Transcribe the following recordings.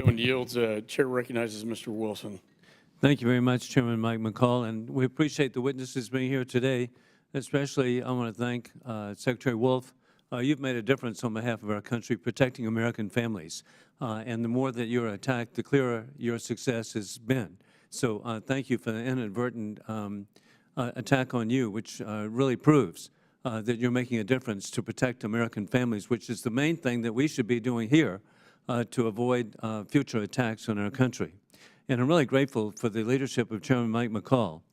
Gentleman yields. Chair recognizes Mr. Wilson. Thank you very much, Chairman Mike McCall, and we appreciate the witnesses being here today. Especially, I want to thank Secretary Wolf. You've made a difference on behalf of our country, protecting American families. And the more that you're attacked, the clearer your success has been. So thank you for the inadvertent attack on you, which really proves that you're making a difference to protect American families, which is the main thing that we should be doing here to avoid future attacks on our country. And I'm really grateful for the leadership of Chairman Mike McCall.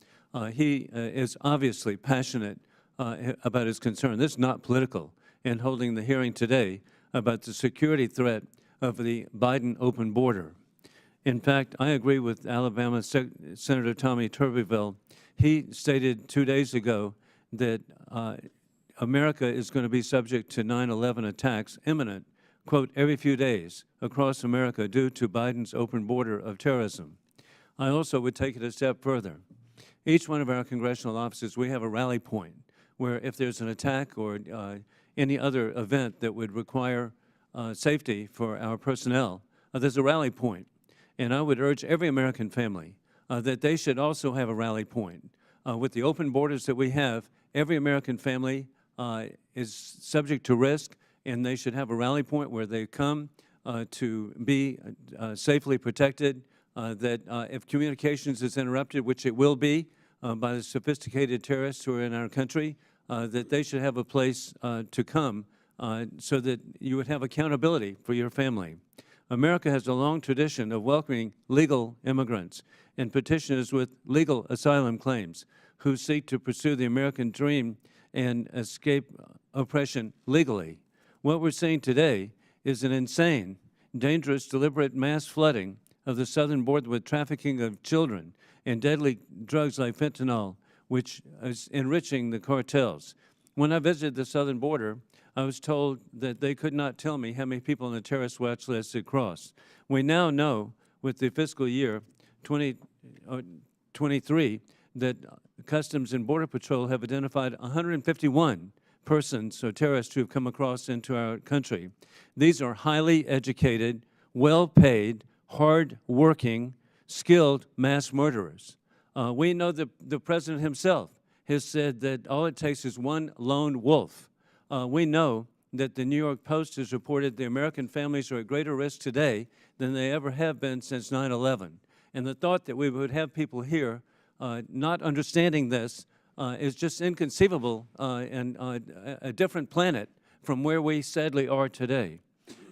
He is obviously passionate about his concern. This is not political. In holding the hearing today about the security threat of the Biden open border. In fact, I agree with Alabama Senator Tommy Tuberville. He stated 2 days ago that America is going to be subject to 9/11 attacks imminent, quote, every few days across America due to Biden's open border of terrorism. I also would take it a step further. Each one of our congressional offices, we have a rally point where if there's an attack or any other event that would require safety for our personnel, there's a rally point. And I would urge every American family that they should also have a rally point. With the open borders that we have, every American family is subject to risk, and they should have a rally point where they come to be safely protected, that if communications is interrupted, which it will be by the sophisticated terrorists who are in our country, that they should have a place to come so that you would have accountability for your family. America has a long tradition of welcoming legal immigrants and petitioners with legal asylum claims who seek to pursue the American dream and escape oppression legally. What we're seeing today is an insane, dangerous, deliberate mass flooding of the southern border with trafficking of children and deadly drugs like fentanyl, which is enriching the cartels. When I visited the southern border, I was told that they could not tell me how many people on the terrorist watch list had crossed. We now know, with the fiscal year 2023, that Customs and Border Patrol have identified 151 persons or terrorists who have come across into our country. These are highly educated, well-paid, hard-working, skilled mass murderers. We know that the president himself has said that all it takes is one lone wolf. We know that the New York Post has reported the American families are at greater risk today than they ever have been since 9/11. And the thought that we would have people here not understanding this is just inconceivable and a different planet from where we sadly are today.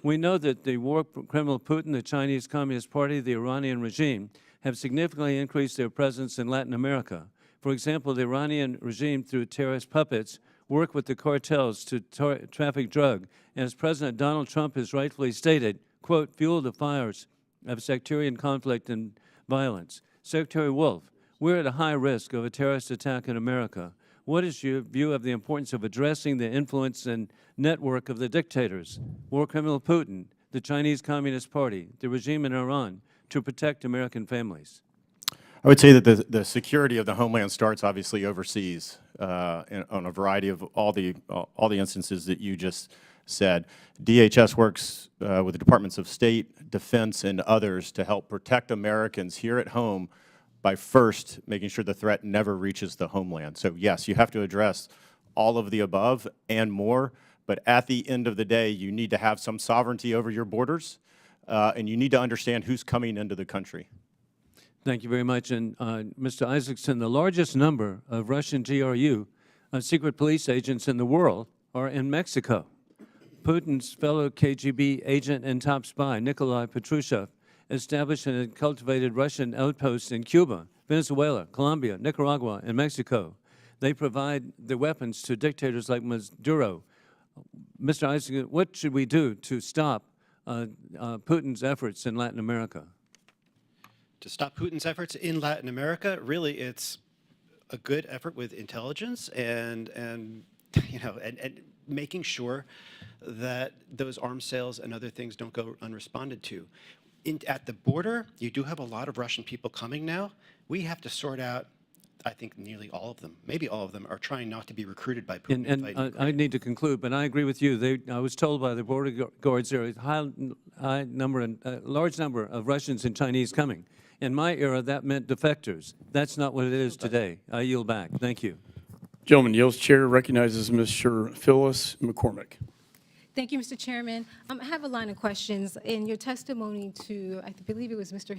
We know that the war criminal Putin, the Chinese Communist Party, the Iranian regime have significantly increased their presence in Latin America. For example, the Iranian regime, through terrorist puppets, work with the cartels to traffic drug. And as President Donald Trump has rightfully stated, quote, fuel the fires of sectarian conflict and violence. Secretary Wolf, we're at a high risk of a terrorist attack in America. What is your view of the importance of addressing the influence and network of the dictators, war criminal Putin, the Chinese Communist Party, the regime in Iran, to protect American families? I would say that the security of the Homeland starts obviously overseas on a variety of all the instances that you just said. DHS works with the Departments of State, Defense, and others to help protect Americans here at home by first making sure the threat never reaches the homeland. So yes, you have to address all of the above and more, but at the end of the day, you need to have some sovereignty over your borders, and you need to understand who's coming into the country. Thank you very much. And Mr. Isaacson, the largest number of Russian GRU, secret police agents in the world, are in Mexico. Putin's fellow KGB agent and top spy, Nikolai Patrushev, established and cultivated Russian outposts in Cuba, Venezuela, Colombia, Nicaragua, and Mexico. They provide the weapons to dictators like Maduro. Mr. Isaacson, what should we do to stop Putin's efforts in Latin America? To stop Putin's efforts in Latin America, really, it's a good effort with intelligence and making sure that those arms sales and other things don't go unresponded to. At the border, you do have a lot of Russian people coming now. We have to sort out I think nearly all of them, maybe all of them, are trying not to be recruited by Putin. And fight in Ukraine. I need to conclude, but I agree with you. I was told by the border guards there is a large number of Russians and Chinese coming. In my era, that meant defectors. That's not what it is today. I yield back. Thank you. Gentleman yields. Chair recognizes Mr. Phyllis McCormick. Thank you, Mr. Chairman. I have a line of questions. In your testimony to, I believe it was Mr.